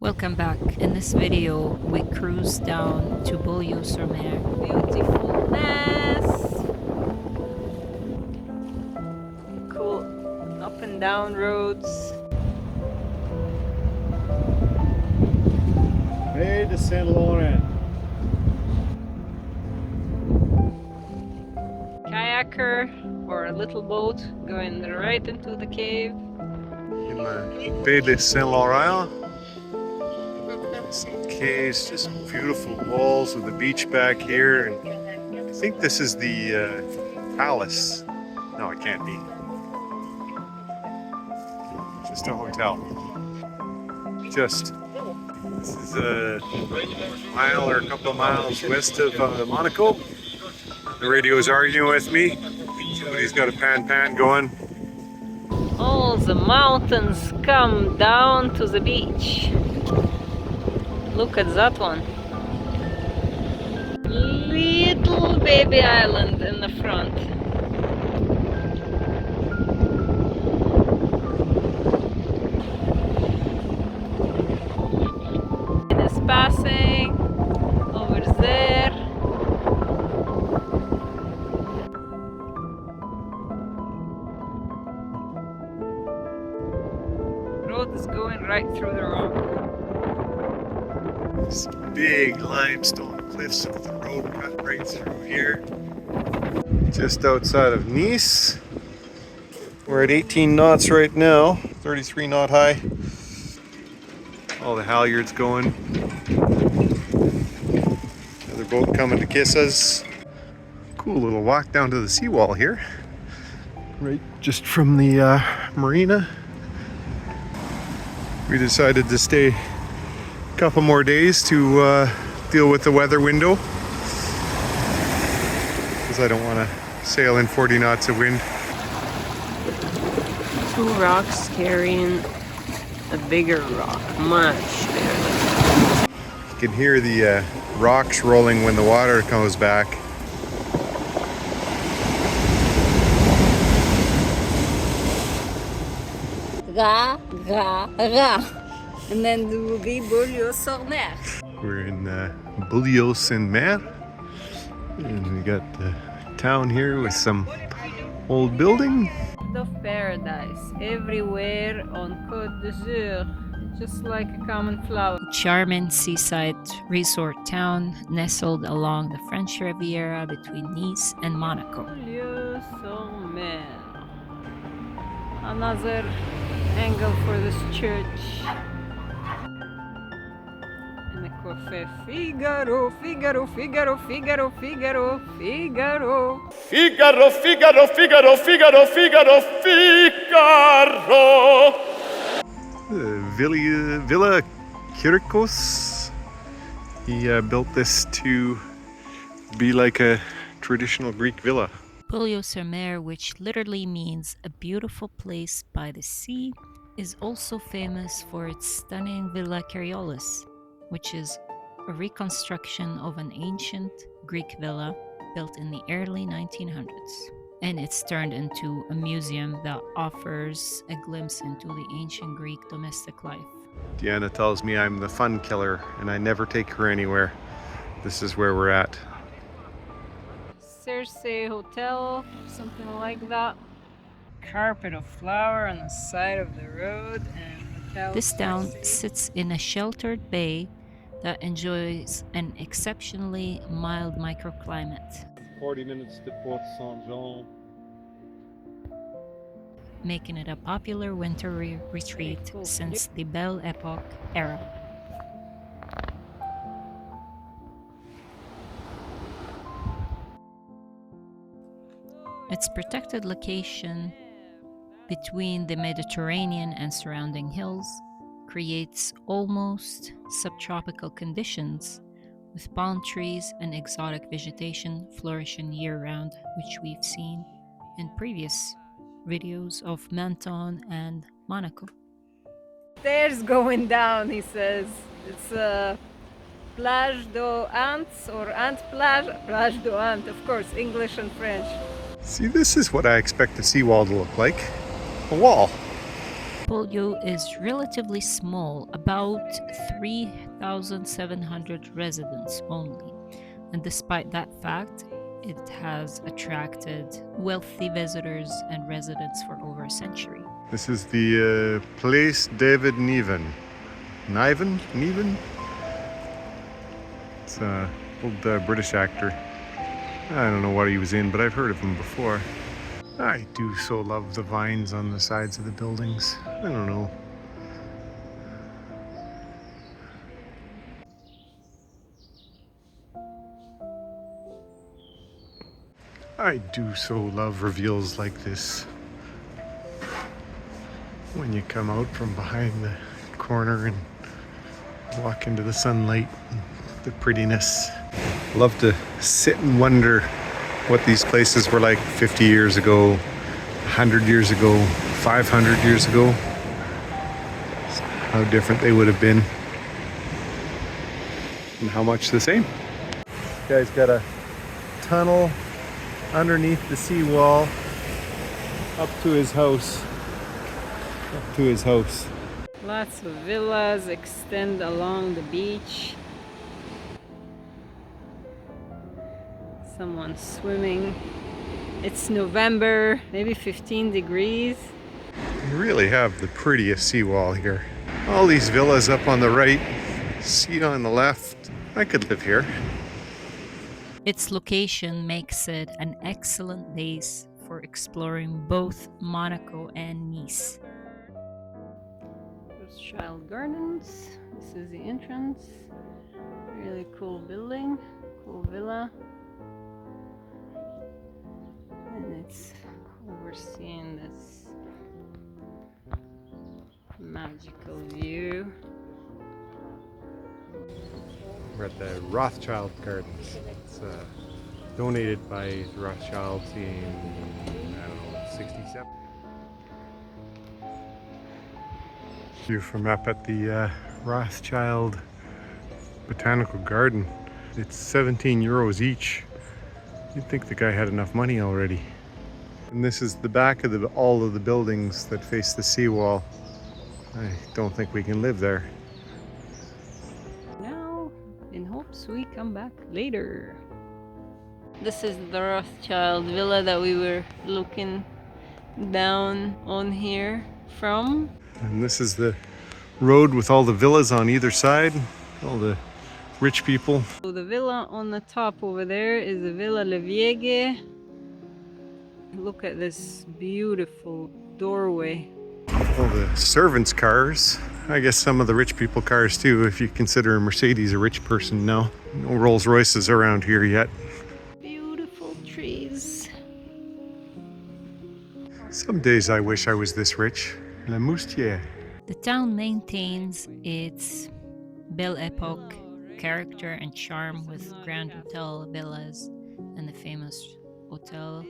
Welcome back. In this video, we cruise down to Beaulieu sur Mer. Beautifulness! Cool up and down roads. Baie St Laurent. Kayaker or a little boat going right into the cave. In the Baie St Laurent. Some caves, just beautiful walls with the beach back here. And I think this is the Palace. No, it can't be. Just a hotel. This is a mile or a couple of miles west of Monaco. The radio is arguing with me. Somebody's got a pan going. All the mountains come down to the beach. Look at that one. Little baby island in the front. It is passing over there. Road is going right through the rock. Some big limestone cliffs with the road cut right through here. Just outside of Nice. We're at 18 knots right now, 33 knot high. All the halyards going. Another boat coming to kiss us. Cool little walk down to the seawall here. Right just from the marina. We decided to stay couple more days to deal with the weather window because I don't want to sail in 40 knots of wind. Two rocks carrying a bigger rock, much bigger. You can hear the rocks rolling when the water comes back. Ra, ra, ra. And then there will be Beaulieu sur Mer. We're in Beaulieu Saint Mer, and we got the town here with some old building. Of paradise everywhere on Côte d'Azur, just like a common flower. Charming seaside resort town nestled along the French Riviera between Nice and Monaco. Beaulieu sur Mer. Another angle for this church. Figaro, Figaro, Figaro, Figaro, Figaro, Figaro. Figaro, Figaro, Figaro, Figaro, Figaro, Figaro. Villa Kerylos. He built this to be like a traditional Greek villa. Beaulieu sur Mer, which literally means a beautiful place by the sea, is also famous for its stunning Villa Kerylos, which is a reconstruction of an ancient Greek villa built in the early 1900s. And it's turned into a museum that offers a glimpse into the ancient Greek domestic life. Deanna tells me I'm the fun killer and I never take her anywhere. This is where we're at. Circe Hotel, something like that. Carpet of flower on the side of the road. And this town sits in a sheltered bay that enjoys an exceptionally mild microclimate. 40 minutes to Port Saint-Jean. Making it a popular winter retreat since the Belle Epoque era. Its protected location between the Mediterranean and surrounding hills creates almost subtropical conditions with palm trees and exotic vegetation flourishing year-round, which we've seen in previous videos of Menton and Monaco. Stairs going down, he says. It's a Plage d'Ant or Ant Plage. Plage d'Ant, of course, English and French. See, this is what I expect a seawall to look like. A wall. Beaulieu is relatively small, about 3,700 residents only, and despite that fact, it has attracted wealthy visitors and residents for over a century. This is the Place David Niven. Niven? It's an old British actor. I don't know what he was in, but I've heard of him before. I do so love the vines on the sides of the buildings. I don't know. I do so love reveals like this. When you come out from behind the corner and walk into the sunlight and the prettiness. Love to sit and wonder what these places were like 50 years ago, 100 years ago, 500 years ago. How different they would have been. And how much the same. This guy's got a tunnel underneath the seawall up to his house. Lots of villas extend along the beach. Someone swimming. It's November, maybe 15 degrees. You really have the prettiest seawall here. All these villas up on the right, sea on the left. I could live here. Its location makes it an excellent base for exploring both Monaco and Nice. Rothschild Gardens. This is the entrance. Really cool building, cool villa. And it's overseeing this magical view. We're at the Rothschild Gardens. It's donated by the Rothschilds in, I don't know, 67. View from up at the Rothschild Botanical Garden. It's 17 euros each. You'd think the guy had enough money already. And this is the back of all of the buildings that face the seawall. I don't think we can live there. Now, in hopes we come back later. This is the Rothschild villa that we were looking down on here from. And this is the road with all the villas on either side, all the rich people. So the villa on the top over there is the Villa Le Vigie. Look at this beautiful doorway. All the servants' cars. I guess some of the rich people cars too, if you consider a Mercedes a rich person now. No Rolls Royces around here yet. Beautiful trees. Some days I wish I was this rich. La Moustière. The town maintains its Belle Epoque character and charm with Grand Hotel villas and the famous Hotel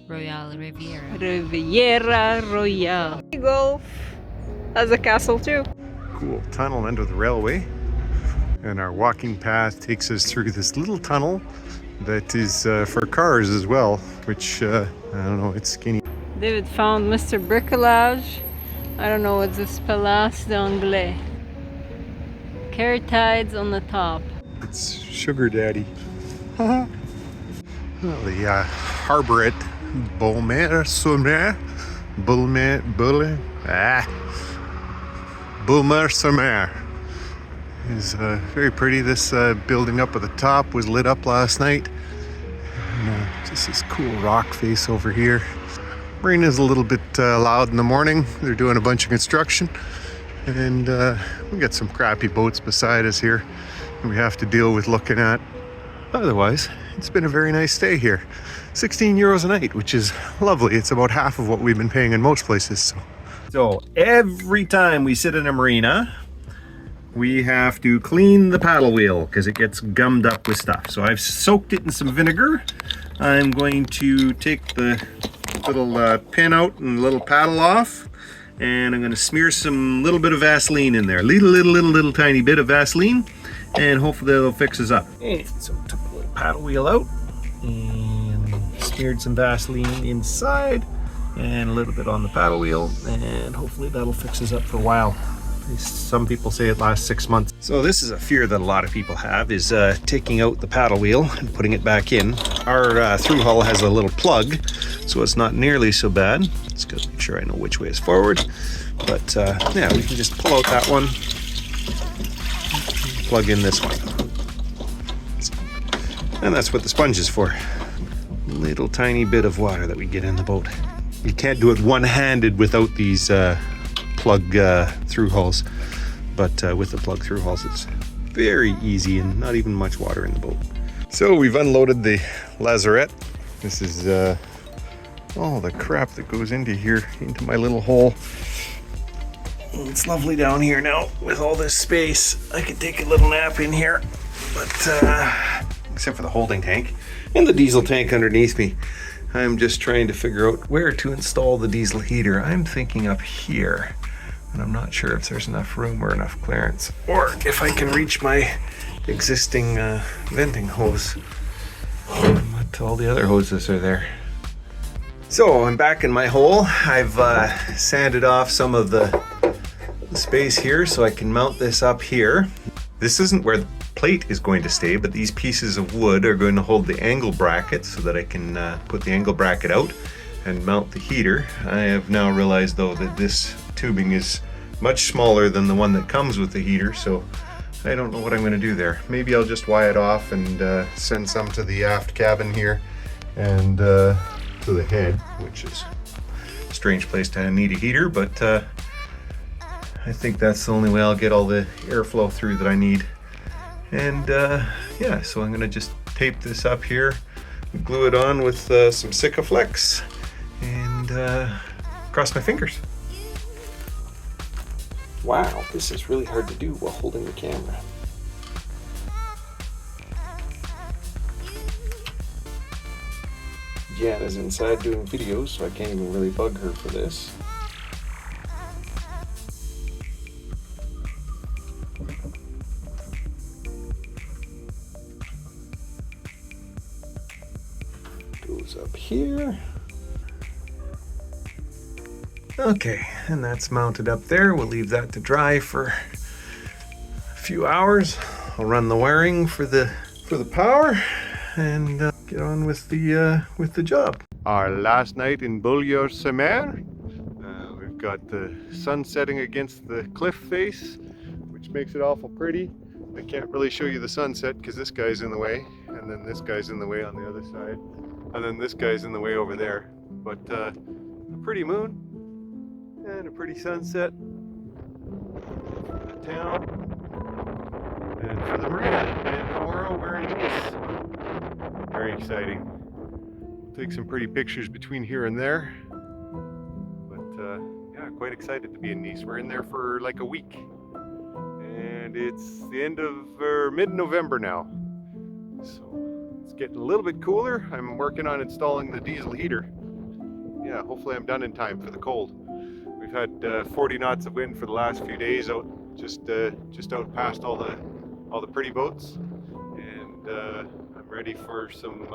Royal Riviera. Riviera Royale. Golf has a castle too. Cool tunnel under the railway. And our walking path takes us through this little tunnel that is for cars as well, which, I don't know, it's skinny. David found Mr. Bricolage. I don't know what's this, Palais d'Anglais. Carrotides on the top. It's Sugar Daddy. Well, the harbor at Beaulieu-Marina, Beaulieu-Marina is very pretty. This building up at the top was lit up last night. And, just this cool rock face over here. Marina's a little bit loud in the morning. They're doing a bunch of construction. And we got some crappy boats beside us here we have to deal with looking at. Otherwise, it's been a very nice day here. 16 euros a night, which is lovely. It's about half of what we've been paying in most places. So every time we sit in a marina, we have to clean the paddle wheel because it gets gummed up with stuff. So I've soaked it in some vinegar. I'm going to take the little pin out and the little paddle off. And I'm going to smear some little bit of Vaseline in there. Little tiny bit of Vaseline. And hopefully that'll fix us up. And so took the little paddle wheel out and smeared some Vaseline inside. and a little bit on the paddle wheel, and hopefully that'll fix us up for a while. Some people say it lasts 6 months. So this is a fear that a lot of people have, is taking out the paddle wheel and putting it back in. Our through hull has a little plug, so it's not nearly so bad. Just gotta make sure I know which way is forward. But yeah, we can just pull out that one, plug in this one. And that's what the sponge is for. Little tiny bit of water that we get in the boat. You can't do it one-handed without these plug through hulls, but with the plug through hulls it's very easy and not even much water in the boat. So we've unloaded the lazarette. This is all the crap that goes into here, into my little hole. It's lovely down here now with all this space. I could take a little nap in here, but except for the holding tank and the diesel tank underneath me. I'm just trying to figure out where to install the diesel heater. I'm thinking up here, and I'm not sure if there's enough room or enough clearance, or if I can reach my existing venting hose. But all the other hoses are there. So I'm back in my hole. I've sanded off some of the space here so I can mount this up here. This isn't where the plate is going to stay, but these pieces of wood are going to hold the angle bracket so that I can put the angle bracket out and mount the heater. I have now realized though that this tubing is much smaller than the one that comes with the heater, so I don't know what I'm going to do there. Maybe I'll just wire it off and send some to the aft cabin here and to the head, which is a strange place to need a heater, but I think that's the only way I'll get all the airflow through that I need. And yeah, so I'm gonna just tape this up here, glue it on with some Sikaflex, and cross my fingers. Wow, this is really hard to do while holding the camera. Jan is inside doing videos, so I can't even really bug her for this. Goes up here. Okay, and that's mounted up there. We'll leave that to dry for a few hours. I'll run the wiring for the power and get on with the job. Our last night in Beaulieu Marina. We've got the sun setting against the cliff face, which makes it awful pretty. I can't really show you the sunset because this guy's in the way, and then this guy's in the way on the other side, and then this guy's in the way over there. But a pretty moon and a pretty sunset for the town and for the marina. And tomorrow we're in Nice. Very exciting. Take some pretty pictures between here and there. But yeah, quite excited to be in Nice. We're in there for like a week. And it's the end of mid-November now. So it's getting a little bit cooler. I'm working on installing the diesel heater. Yeah, hopefully I'm done in time for the cold. We've had 40 knots of wind for the last few days out just out past all the pretty boats. And I'm ready for some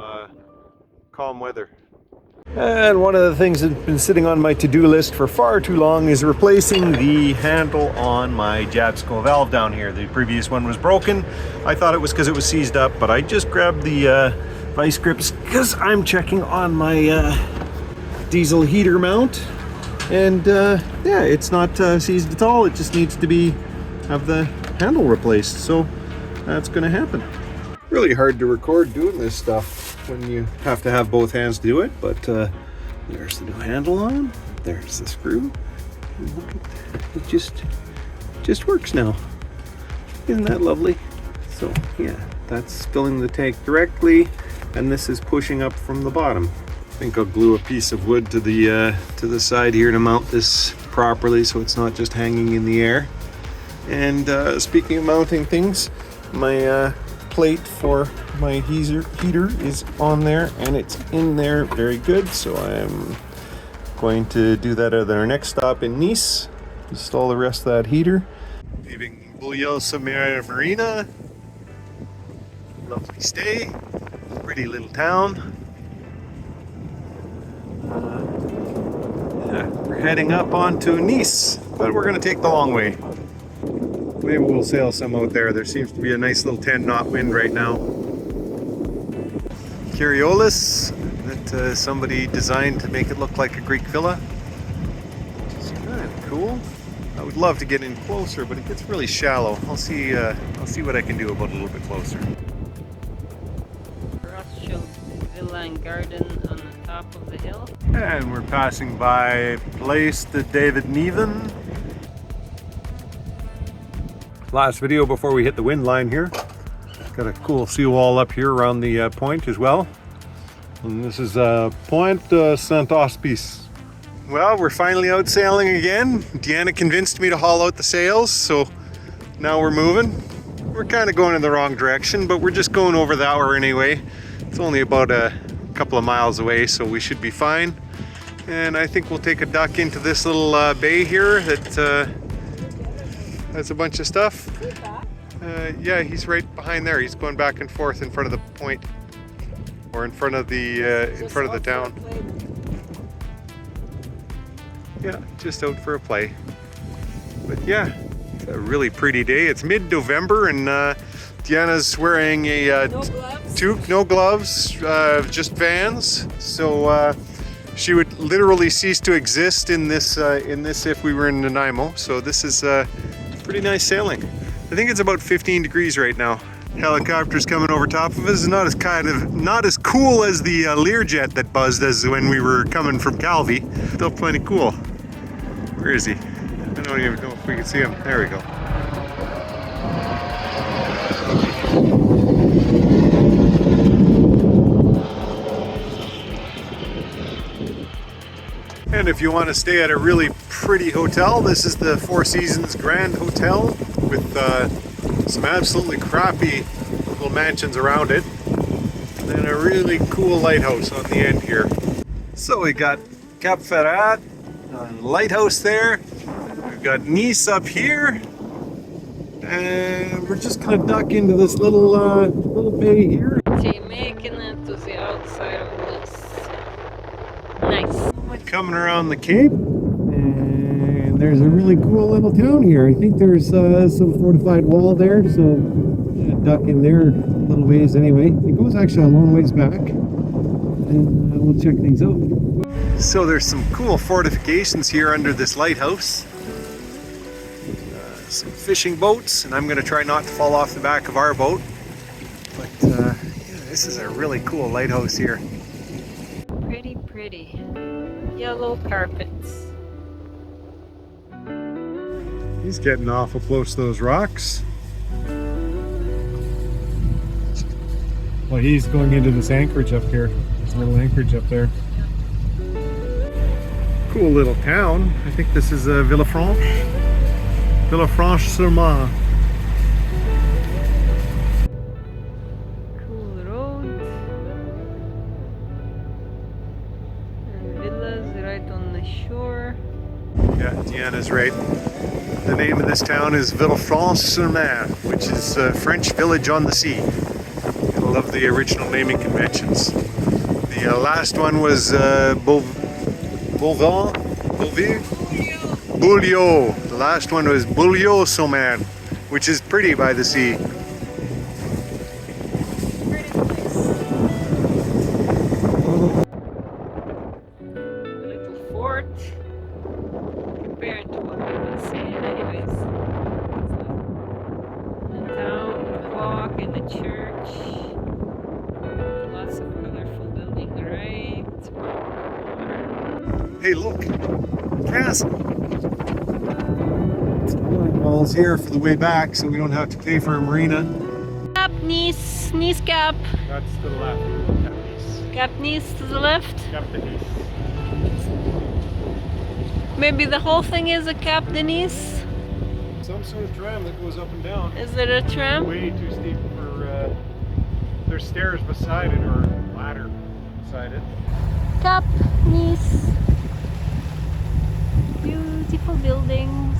calm weather. And one of the things that's been sitting on my to-do list for far too long is replacing the handle on my Jabsco valve down here. The previous one was broken. I thought it was because it was seized up, but I just grabbed the vice grips because I'm checking on my diesel heater mount. And yeah, it's not seized at all. It just needs to have the handle replaced. So that's going to happen. Really hard to record doing this stuff when you have to have both hands to do it, but there's the new handle on, there's the screw, and look at that. It just works now. Isn't that lovely? So yeah, that's filling the tank directly, and this is pushing up from the bottom. I think I'll glue a piece of wood to the side here to mount this properly so it's not just hanging in the air. And speaking of mounting things, my plate for my heater is on there, and it's in there very good, so I'm going to do that at our next stop in Nice, install the rest of that heater. Leaving Beaulieu Marina, lovely stay, pretty little town. We're heading up onto Nice, but we're going to take the long way. Maybe we'll sail some out there. There seems to be a nice little 10-knot wind right now. Kerylos, that somebody designed to make it look like a Greek villa. Which is kind of cool. I would love to get in closer, but it gets really shallow. I'll see what I can do about it a little bit closer. Rothschild villa and garden on the top of the hill. And we're passing by Palais de Niven. Last video before we hit the wind line here. Got a cool seawall up here around the point as well. And this is Plage St Hospice. Well, we're finally out sailing again. Deanna convinced me to haul out the sails, so now we're moving. We're kind of going in the wrong direction, but we're just going over the hour anyway. It's only about a couple of miles away, so we should be fine. And I think we'll take a duck into this little bay here that has a bunch of stuff. Yeah, he's right behind there. He's going back and forth in front of the point, or in front of the town. Yeah, just out for a play. But yeah, it's a really pretty day. It's mid-November, and Deanna's wearing a toque, no gloves, just Vans. So she would literally cease to exist in this if we were in Nanaimo. So this is pretty nice sailing. I think it's about 15 degrees right now. Helicopter's coming over top of us. Not as cool as the Learjet that buzzed as when we were coming from Calvi. Still plenty cool. Where is he? I don't even know if we can see him. There we go. And if you want to stay at a really pretty hotel, this is the Four Seasons Grand Hotel with some absolutely crappy little mansions around it, and then a really cool lighthouse on the end here. So we got CapFerrat, lighthouse there. We've got Nice up here, and we're just gonna duck into this little bay here. Making it to the outside of this. Nice. Coming around the cape, and there's a really cool little town here. I think there's some fortified wall there, so duck in there a little ways anyway. It goes actually a long ways back, and we'll check things out. So there's some cool fortifications here under this lighthouse. Some fishing boats, and I'm going to try not to fall off the back of our boat. But yeah, this is a really cool lighthouse here. Pretty, pretty. Yellow carpets. He's getting awful close to those rocks. Well, he's going into this anchorage up here. There's a little anchorage up there. Cool little town. I think this is VilleFranche. VilleFranche Fort. Cool road. And villas right on the shore. Yeah, Deanna's right. The name of this town is VilleFranche Fort, which is a French village on the sea. I love the original naming conventions. The last one was Beaulieu. The last one was Beaulieu Marina, which is pretty by the sea. Pretty place. Little fort. Compared to what we've been seeing anyways. The town, the clock, and the church. Lots of colorful buildings, right? Hey, look, castle. Walls here for the way back, so we don't have to pay for a marina. Cap Nice, Nice Cap. That's to the left. Cap Nice. Cap Nice to the left. Cap de Nice. Maybe the whole thing is a Cap de Nice. Some sort of tram that goes up and down. Is it a tram? Way too steep for. There's stairs beside it or ladder beside it. Cap Nice. Beautiful building.